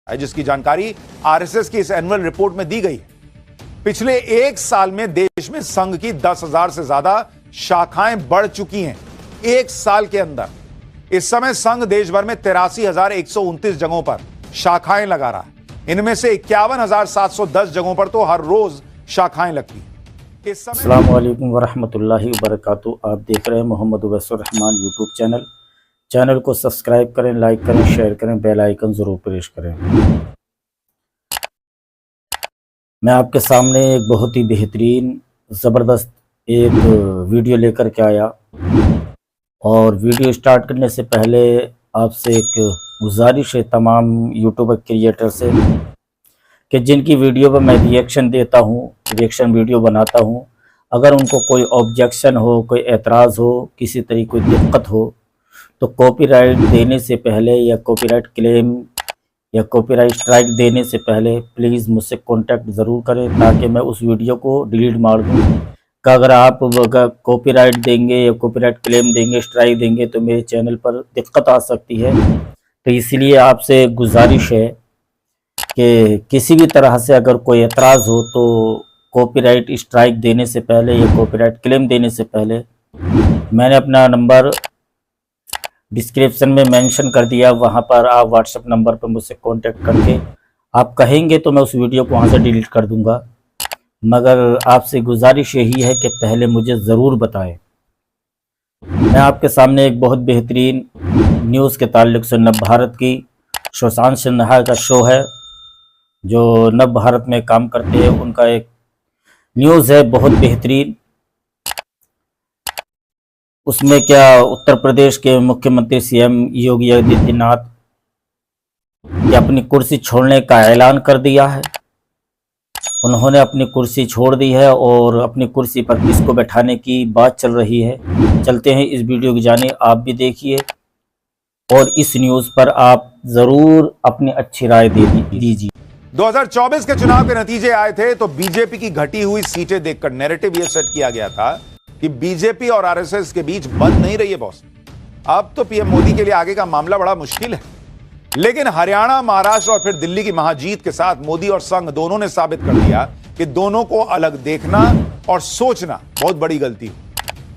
है, जिसकी जानकारी आरएसएस की इस एनुअल रिपोर्ट में दी गई है। पिछले एक साल में देश में संघ की 10,000 से ज्यादा शाखाएं बढ़ चुकी हैं। एक साल के अंदर इस समय संघ देश भर में 83,129 जगहों पर शाखाएं लगा रहा है। इनमें से 51,710 जगहों पर तो हर रोज शाखाएं लगती हैं। इस समय अस्सलाम वालेकुम वरहमतुल्लाहि वबरकातुहू। आप देख रहे हैं मोहम्मद उवैसुर रहमान यूट्यूब चैनल को सब्सक्राइब करें, लाइक करें, शेयर करें, बेल आइकन ज़रूर प्रेस करें। मैं आपके सामने एक बहुत ही बेहतरीन ज़बरदस्त एक वीडियो लेकर के आया, और वीडियो स्टार्ट करने से पहले आपसे एक गुजारिश है तमाम यूट्यूबर क्रिएटर से कि जिनकी वीडियो पर मैं रिएक्शन देता हूँ, रिएक्शन वीडियो बनाता हूँ, अगर उनको कोई ऑब्जेक्शन हो, कोई एतराज़ हो, किसी तरीके कोई दिक्कत हो, तो कॉपीराइट देने से पहले या कॉपीराइट क्लेम या कॉपीराइट स्ट्राइक देने से पहले प्लीज़ मुझसे कांटेक्ट ज़रूर करें, ताकि मैं उस वीडियो को डिलीट मार दूँ। कि अगर आप कॉपीराइट देंगे या कॉपीराइट क्लेम देंगे, स्ट्राइक देंगे, तो मेरे चैनल पर दिक्कत आ सकती है। तो इसलिए आपसे गुजारिश है कि किसी भी तरह से अगर कोई एतराज़ हो तो कॉपीराइट स्ट्राइक देने से पहले या कॉपीराइट क्लेम देने से पहले मैंने अपना नंबर डिस्क्रिप्शन में मेंशन कर दिया, वहां पर आप व्हाट्सएप नंबर पर मुझसे कांटेक्ट करके आप कहेंगे तो मैं उस वीडियो को वहां से डिलीट कर दूंगा। मगर आपसे गुजारिश यही है कि पहले मुझे ज़रूर बताएं। मैं आपके सामने एक बहुत बेहतरीन न्यूज़ के ताल्लुक से नव भारत की सुशांत सिन्हा का शो है, जो नव भारत में काम करते हैं, उनका एक न्यूज़ है बहुत बेहतरीन। उसमें क्या उत्तर प्रदेश के मुख्यमंत्री सीएम योगी आदित्यनाथ ने अपनी कुर्सी छोड़ने का ऐलान कर दिया है। उन्होंने अपनी कुर्सी छोड़ दी है और अपनी कुर्सी पर किसको बैठाने की बात चल रही है। चलते हैं इस वीडियो की जानिब, आप भी देखिए और इस न्यूज़ पर आप ज़रूर अपनी अच्छी राय दीजिए। 2024 के चुनाव के नतीजे आए थे तो बीजेपी की घटी हुई सीटें देखकर नैरेटिव यह सेट किया गया था कि बीजेपी और आरएसएस के बीच बन नहीं रही है बॉस। अब तो पीएम मोदी के लिए आगे का मामला बड़ा मुश्किल है। लेकिन हरियाणा, महाराष्ट्र और फिर दिल्ली की महाजीत के साथ मोदी और संघ दोनों ने साबित कर दिया कि दोनों को अलग देखना और सोचना बहुत बड़ी गलती है।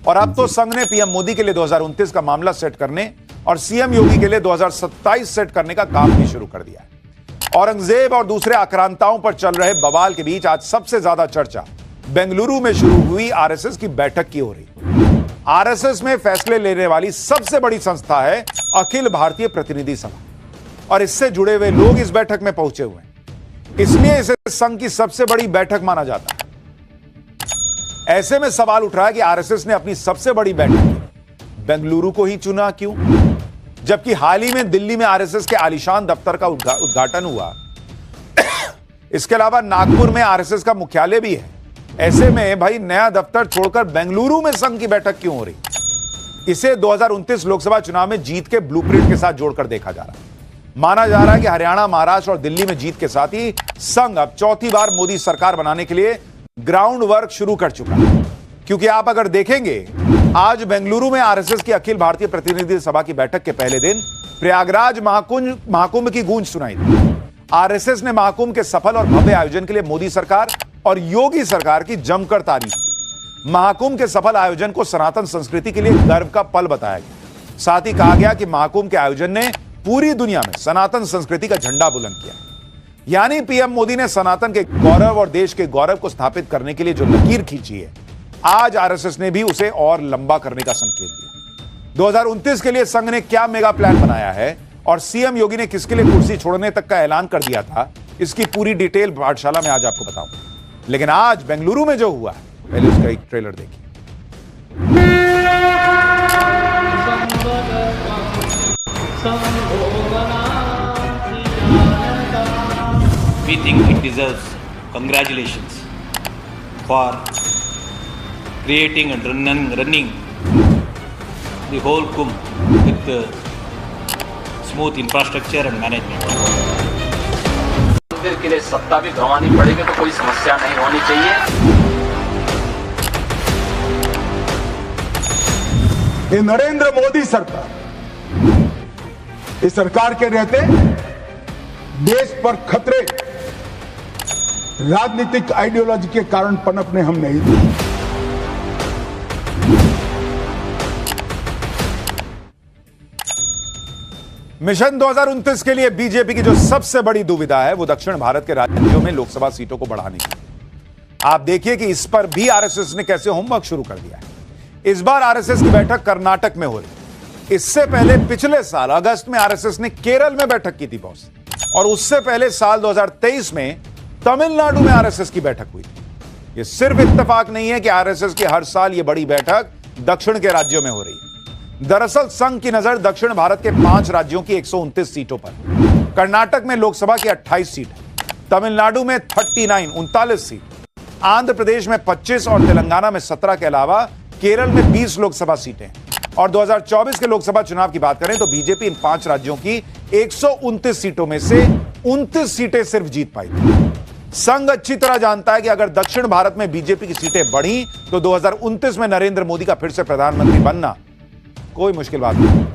और अब तो संघ ने पीएम मोदी के लिए 2029 का मामला सेट करने और सीएम योगी के लिए 2027 सेट करने का काम भी शुरू कर दिया है। औरंगजेब और दूसरे आक्रांताओं पर चल रहे बवाल के बीच आज सबसे ज्यादा चर्चा बेंगलुरु में शुरू हुई आरएसएस की बैठक की हो रही। आरएसएस में फैसले लेने वाली सबसे बड़ी संस्था है अखिल भारतीय प्रतिनिधि सभा, और इससे जुड़े हुए लोग इस बैठक में पहुंचे हुए हैं, इसलिए इसे संघ की सबसे बड़ी बैठक माना जाता है। ऐसे में सवाल उठ रहा है कि आरएसएस ने अपनी सबसे बड़ी बैठक बेंगलुरु को ही चुना क्यों, जबकि हाल ही में दिल्ली में आरएसएस के आलीशान दफ्तर का उद्घाटन हुआ। इसके अलावा नागपुर में आरएसएस का मुख्यालय भी है। ऐसे में भाई नया दफ्तर छोड़कर बेंगलुरु में संघ की बैठक क्यों हो रही? इसे 2029 लोकसभा चुनाव में जीत के ब्लूप्रिंट के साथ जोड़कर देखा जा रहा है। माना जा रहा है कि हरियाणा, महाराष्ट्र और दिल्ली में जीत के साथ ही संघ अब चौथी बार मोदी सरकार बनाने के लिए ग्राउंड वर्क शुरू कर चुका है। क्योंकि आप अगर देखेंगे, आज बेंगलुरु में आरएसएस की अखिल भारतीय प्रतिनिधि सभा की बैठक के पहले दिन प्रयागराज महाकुंभ की गूंज सुनाई दी। आरएसएस ने महाकुंभ के सफल और भव्य आयोजन के लिए मोदी सरकार और योगी सरकार की जमकर तारीफ की। महाकुंभ के सफल आयोजन को सनातन संस्कृति के लिए गर्व का पल बताया गया। साथ ही कहा गया कि महाकुंभ के आयोजन ने पूरी दुनिया में सनातन संस्कृति का झंडा बुलंद किया। यानी पीएम मोदी ने सनातन के गौरव और देश के गौरव को स्थापित करने के लिए जो लकीर खींची है, आज आरएसएस ने भी उसे और लंबा करने का संकेत दिया। 2029 के लिए संघ ने क्या मेगा प्लान बनाया है और सीएम योगी ने किसके लिए कुर्सी छोड़ने तक का ऐलान कर दिया था, इसकी पूरी डिटेल पाठशाला में आज आपको बताऊंगा। लेकिन आज बेंगलुरु में जो हुआ है, पहले उसका एक ट्रेलर देखिए। We think it deserves congratulations for creating and running the whole Kumbh with smooth infrastructure and management. मंदिर के लिए सत्ता भी गंवानी पड़ेगी तो कोई समस्या नहीं होनी चाहिए। ये नरेंद्र मोदी सरकार, इस सरकार के रहते देश पर खतरे राजनीतिक आइडियोलॉजी के कारण पनपने हम नहीं देंगे। मिशन 2029 के लिए बीजेपी की जो सबसे बड़ी दुविधा है वो दक्षिण भारत के राज्यों में लोकसभा सीटों को बढ़ाने की। आप देखिए कि इस पर भी आरएसएस ने कैसे होमवर्क शुरू कर दिया है। इस बार आरएसएस की बैठक कर्नाटक में हो रही। इससे पहले पिछले साल अगस्त में आरएसएस ने केरल में बैठक की थी बॉस, और उससे पहले साल 2023 में तमिलनाडु में आरएसएस की बैठक हुई थी। यह सिर्फ इत्तेफाक नहीं है कि आरएसएस की हर साल यह बड़ी बैठक दक्षिण के राज्यों में हो रही है। दरअसल संघ की नजर दक्षिण भारत के 5 राज्यों की 129 सीटों पर। कर्नाटक में लोकसभा की 28 सीट है, तमिलनाडु में 39 सीट, आंध्र प्रदेश में 25 और तेलंगाना में 17 के अलावा केरल में 20 लोकसभा सीटें। और 2024 के लोकसभा चुनाव की बात करें तो बीजेपी इन 5 राज्यों की 129 सीटों में से 29 सीटें सिर्फ जीत पाई थी। संघ अच्छी तरह जानता है कि अगर दक्षिण भारत में बीजेपी की सीटें बढ़ी तो 2029 में नरेंद्र मोदी का फिर से प्रधानमंत्री बनना कोई मुश्किल बात नहीं।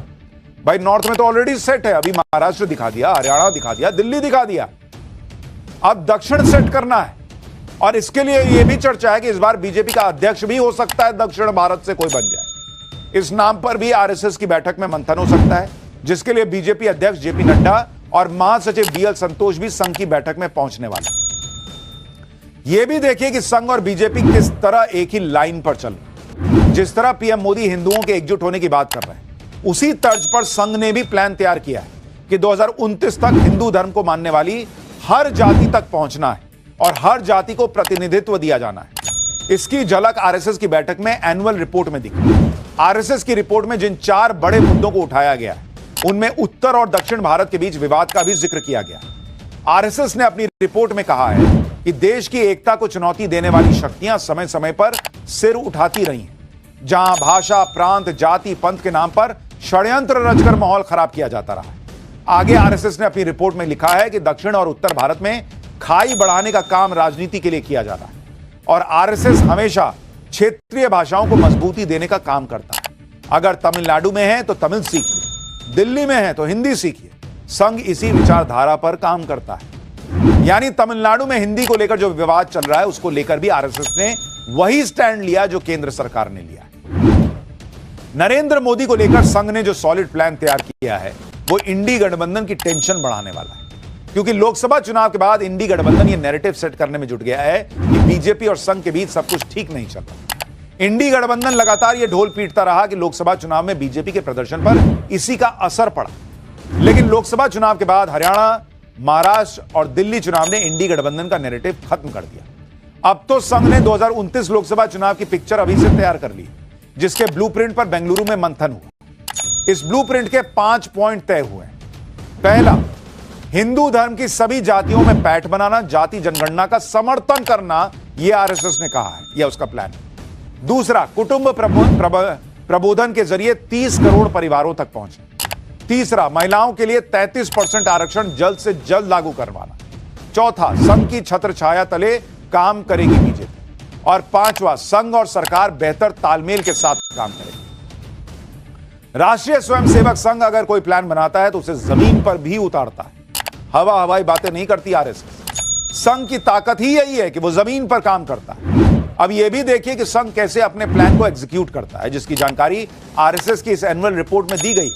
भाई नॉर्थ में तो ऑलरेडी सेट है, अभी महाराष्ट्र दिखा दिया, हरियाणा दिखा दिया, दिल्ली दिखा दिया, अब दक्षिण सेट करना है। और इसके लिए यह भी चर्चा है कि इस बार बीजेपी का अध्यक्ष भी हो सकता है दक्षिण भारत से कोई बन जाए। इस नाम पर भी आरएसएस की बैठक में मंथन हो सकता है, जिसके लिए बीजेपी अध्यक्ष जेपी नड्डा और महासचिव बीएल संतोष भी संघ की बैठक में पहुंचने वाले। यह भी देखिए कि संघ और बीजेपी किस तरह एक ही लाइन पर चल रहे। जिस तरह पीएम मोदी हिंदुओं के एकजुट होने की बात कर रहे हैं, उसी तर्ज पर संघ ने भी प्लान तैयार किया है कि 2029 तक हिंदू धर्म को मानने वाली हर जाति तक पहुंचना है और हर जाति को प्रतिनिधित्व दिया जाना है। इसकी झलक आरएसएस की बैठक में एनुअल रिपोर्ट में दिखी। आरएसएस की रिपोर्ट में जिन 4 बड़े मुद्दों को उठाया गया है, उनमें उत्तर और दक्षिण भारत के बीच विवाद का भी जिक्र किया गया। आरएसएस ने अपनी रिपोर्ट में कहा है कि देश की एकता को चुनौती देने वाली शक्तियां समय समय पर सिर उठाती रही हैं, जहां भाषा, प्रांत, जाति, पंथ के नाम पर षड्यंत्र रचकर माहौल खराब किया जाता रहा है। आगे आरएसएस ने अपनी रिपोर्ट में लिखा है कि दक्षिण और उत्तर भारत में खाई बढ़ाने का काम राजनीति के लिए किया जा रहा है और आरएसएस हमेशा क्षेत्रीय भाषाओं को मजबूती देने का काम करता है। अगर तमिलनाडु में है तो तमिल सीखिए, दिल्ली में है तो हिंदी सीखिए। संघ इसी विचारधारा पर काम करता है। यानी तमिलनाडु में हिंदी को लेकर जो विवाद चल रहा है, उसको लेकर भी आरएसएस ने वही स्टैंड लिया जो केंद्र सरकार ने लिया। नरेंद्र मोदी को लेकर संघ ने जो सॉलिड प्लान तैयार किया है, वो इंडी गठबंधन की टेंशन बढ़ाने वाला है, क्योंकि लोकसभा चुनाव के बाद इंडी गठबंधन ये नैरेटिव सेट करने में जुट गया है कि बीजेपी और संघ के बीच सब कुछ ठीक नहीं चल रहा। इंडी गठबंधन लगातार ये ढोल पीटता रहा कि लोकसभा चुनाव में बीजेपी के प्रदर्शन पर इसी का असर पड़ा, लेकिन लोकसभा चुनाव के बाद हरियाणा, महाराष्ट्र और दिल्ली चुनाव ने इंडी गठबंधन का नैरेटिव खत्म कर दिया। अब तो संघ ने 2029 लोकसभा चुनाव की पिक्चर अभी से तैयार कर ली, जिसके ब्लूप्रिंट पर बेंगलुरु में मंथन हुआ। इस ब्लूप्रिंट के 5 पॉइंट तय हुए। पहला, हिंदू धर्म की सभी जातियों में पैठ बनाना, जाति जनगणना का समर्थन करना, यह आरएसएस ने कहा है, यह उसका प्लान है। दूसरा, कुटुंब प्रबोधन के जरिए 30 करोड़ परिवारों तक पहुंचना। तीसरा, महिलाओं के लिए 33% आरक्षण जल्द से जल्द लागू करवाना। चौथा, संघ की छत्र छाया तले काम करेगी बीजेपी। और 5वां, संघ और सरकार बेहतर तालमेल के साथ काम करेगी। राष्ट्रीय स्वयंसेवक संघ अगर कोई प्लान बनाता है तो उसे जमीन पर भी उतारता है, हवाई बातें नहीं करती आरएसएस। संघ की ताकत ही यही है कि वो जमीन पर काम करता है। अब यह भी देखिए कि संघ कैसे अपने प्लान को एग्जीक्यूट करता है, जिसकी जानकारी आरएसएस की इस एनुअल रिपोर्ट में दी गई है।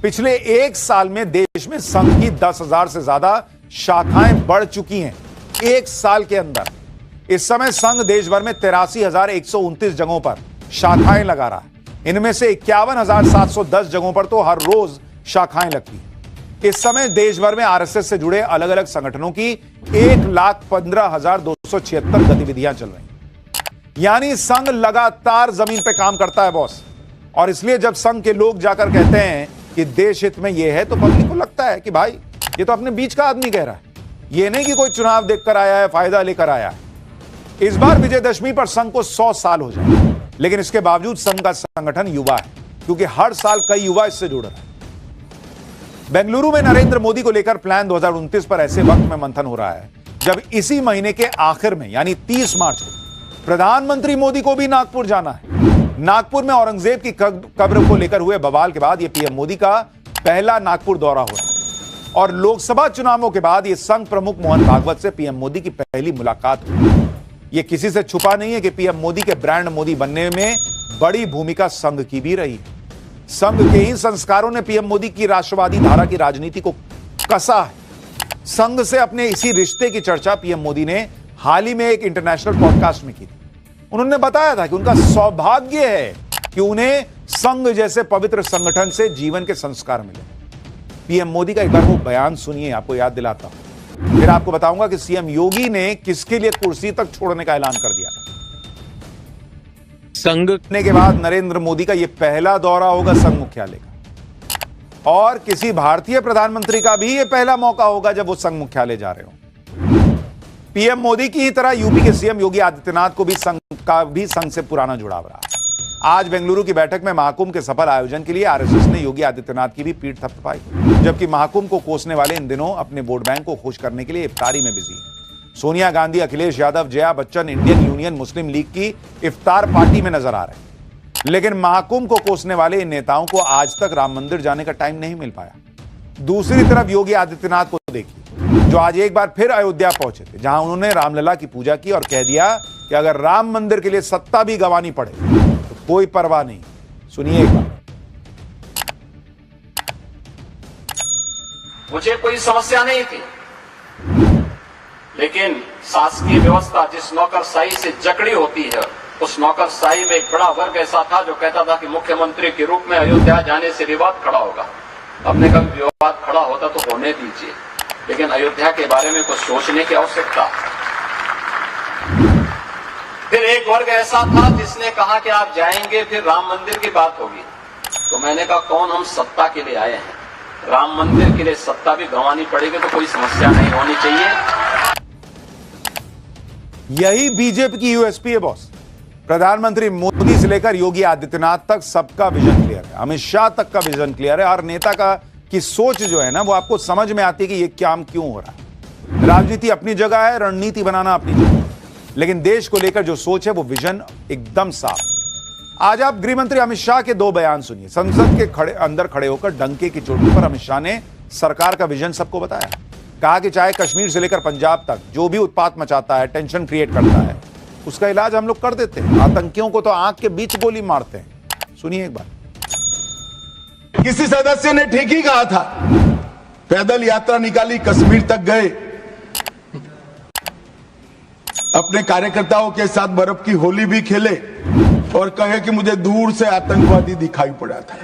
पिछले 1 साल में देश में संघ की 10,000 से ज्यादा शाखाएं बढ़ चुकी हैं 1 साल के अंदर। इस समय संघ देश भर में 83,129 जगहों पर शाखाएं लगा रहा है। इनमें से 51,710 जगहों पर तो हर रोज शाखाएं लगती हैं। इस समय देश भर में आरएसएस से जुड़े अलग अलग संगठनों की 1,15,276 गतिविधियां चल रही हैं। यानी संघ लगातार जमीन पे काम करता है बॉस। और इसलिए जब संघ के लोग जाकर कहते हैं कि देश हित में यह है, तो पब्लिक को लगता है कि भाई ये तो अपने बीच का आदमी कह रहा है, ये नहीं कि कोई चुनाव देखकर आया है, फायदा लेकर आया है। इस बार विजयदशमी पर संघ को 100 साल हो जाए, लेकिन इसके बावजूद संघ का संगठन युवा है, क्योंकि हर साल कई युवा इससे जुड़ रहे हैं। बेंगलुरु में नरेंद्र मोदी को लेकर प्लान 2029 पर ऐसे वक्त में मंथन हो रहा है जब इसी महीने के आखिर में यानी 30 मार्च को प्रधानमंत्री मोदी को भी नागपुर जाना है। नागपुर में औरंगजेब की कब्र को लेकर हुए बवाल के बाद यह पीएम मोदी का पहला नागपुर दौरा हो रहा है। और लोकसभा चुनावों के बाद यह संघ प्रमुख मोहन भागवत से पीएम मोदी की पहली मुलाकात हुई। यह किसी से छुपा नहीं है कि पीएम मोदी के ब्रांड मोदी बनने में बड़ी भूमिका संघ की भी रही है। संघ के ही संस्कारों ने पीएम मोदी की राष्ट्रवादी धारा की राजनीति को कसा है। संघ से अपने इसी रिश्ते की चर्चा पीएम मोदी ने हाल ही में एक इंटरनेशनल पॉडकास्ट में की थी। उन्होंने बताया था कि उनका सौभाग्य है कि उन्हें संघ जैसे पवित्र संगठन से जीवन के संस्कार मिले। पीएम मोदी का एक बार वो बयान सुनिए, आपको याद दिलाता हूं। फिर आपको बताऊंगा कि सीएम योगी ने किसके लिए कुर्सी तक छोड़ने का ऐलान कर दिया। संघ के बाद नरेंद्र मोदी का यह पहला दौरा होगा संघ मुख्यालय का, और किसी भारतीय प्रधानमंत्री का भी यह पहला मौका होगा जब वो संघ मुख्यालय जा रहे हो। पीएम मोदी की ही तरह यूपी के सीएम योगी आदित्यनाथ को भी संघ से पुराना जुड़ाव रहा। आज बेंगलुरु की बैठक में महाकुंभ के सफल आयोजन के लिए आरएसएस ने योगी आदित्यनाथ की भी पीठ थपथपाई, जबकि महाकुंभ को कोसने वाले इन दिनों अपने वोट बैंक को खुश करने के लिए इफ्तारी में बिजी हैं। सोनिया गांधी, अखिलेश यादव, जया बच्चन इंडियन यूनियन मुस्लिम लीग की इफ्तार पार्टी में नजर आ रहे हैं। लेकिन महाकुंभ को कोसने वाले इन नेताओं को आज तक राम मंदिर जाने का टाइम नहीं मिल पाया। दूसरी तरफ योगी आदित्यनाथ को देखिए, जो आज एक बार फिर अयोध्या पहुंचे थे, जहां उन्होंने रामलला की पूजा की और कह दिया कि अगर राम मंदिर के लिए सत्ता भी गंवानी पड़े तो कोई परवाह नहीं। सुनिए एक बार। मुझे कोई समस्या नहीं थी, लेकिन शासकीय व्यवस्था जिस नौकरशाही से जकड़ी होती है, उस नौकरशाही में एक बड़ा वर्ग ऐसा था जो कहता था कि मुख्यमंत्री के रूप में अयोध्या जाने से विवाद खड़ा होगा। अपने कभी विवाद खड़ा होता तो होने दीजिए, लेकिन अयोध्या के बारे में कुछ सोचने की आवश्यकता। फिर एक वर्ग ऐसा था जिसने कहा कि आप जाएंगे फिर राम मंदिर की बात होगी। तो मैंने कहा कौन हम सत्ता के लिए आए हैं, राम मंदिर के लिए सत्ता भी गंवानी पड़ेगी तो कोई समस्या नहीं होनी चाहिए। यही बीजेपी की यूएसपी है बॉस। प्रधानमंत्री मोदी से लेकर योगी आदित्यनाथ तक सबका विजन क्लियर है। अमित शाह तक का विजन क्लियर है। हर नेता की सोच जो है ना, वो आपको समझ में आती है कि ये काम क्यों हो रहा है। राजनीति अपनी जगह है, रणनीति बनाना अपनी जगह, लेकिन देश को लेकर जो सोच है वो विजन एकदम साफ। आज आप गृह मंत्री अमित शाह के दो बयान सुनिए। संसद के अंदर खड़े होकर डंके की चोटी पर अमित शाह ने सरकार का विजन सबको बताया। कहा कि चाहे कश्मीर से लेकर पंजाब तक जो भी उत्पात मचाता है, टेंशन क्रिएट करता है, उसका इलाज हम लोग कर देते हैं। आतंकियों को तो आंख के बीच गोली मारते हैं। सुनिए एक बार। किसी सदस्य ने ठीक ही कहा था, पैदल यात्रा निकाली, कश्मीर तक गए, अपने कार्यकर्ताओं के साथ बर्फ की होली भी खेले और कहे कि मुझे दूर से आतंकवादी दिखाई पड़ा था।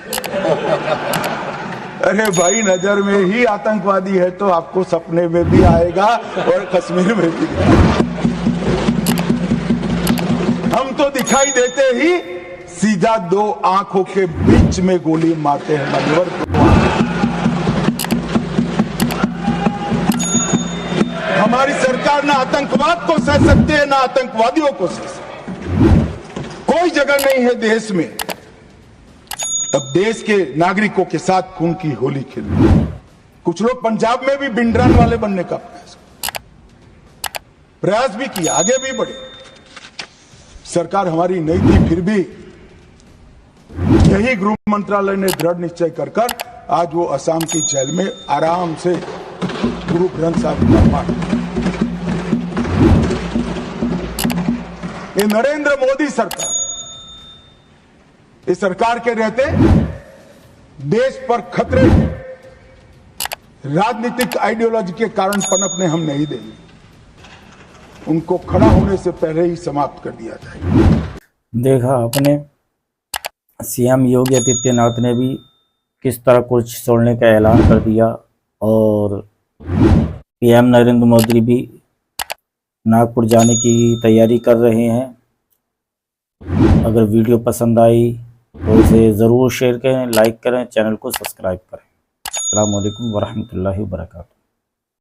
अरे भाई, नजर में ही आतंकवादी है तो आपको सपने में भी आएगा और कश्मीर में भी। हम तो दिखाई देते ही सीधा दो आंखों के बीच में गोली मारते हैं। हमारी सरकार ना आतंकवाद को सह सकती है, ना आतंकवादियों को सह सकती। कोई जगह नहीं है देश में अब देश के नागरिकों के साथ खून की होली खेलने। कुछ लोग पंजाब में भी बिंडरान वाले बनने का प्रयास भी किया, आगे भी बढ़े। सरकार हमारी नहीं थी, फिर भी यही गृह मंत्रालय ने दृढ़ निश्चय कर आज वो असम की जेल में आराम से गुरु ग्रंथ साहिब का पाठ। ये नरेंद्र मोदी सरकार, इस सरकार के रहते देश पर खतरे राजनीतिक आइडियोलॉजी के कारण पनपने हम नहीं देंगे। उनको खड़ा होने से पहले ही समाप्त कर दिया जाए। देखा आपने, सीएम योगी आदित्यनाथ ने भी किस तरह कुछ छोड़ने का ऐलान कर दिया और पीएम नरेंद्र मोदी भी नागपुर जाने की तैयारी कर रहे हैं। अगर वीडियो पसंद आई तो इसे ज़रूर शेयर करें, लाइक करें, चैनल को सब्सक्राइब करें। अस्सलाम वालेकुम वरहमतुल्लाहि वबरकातुहू।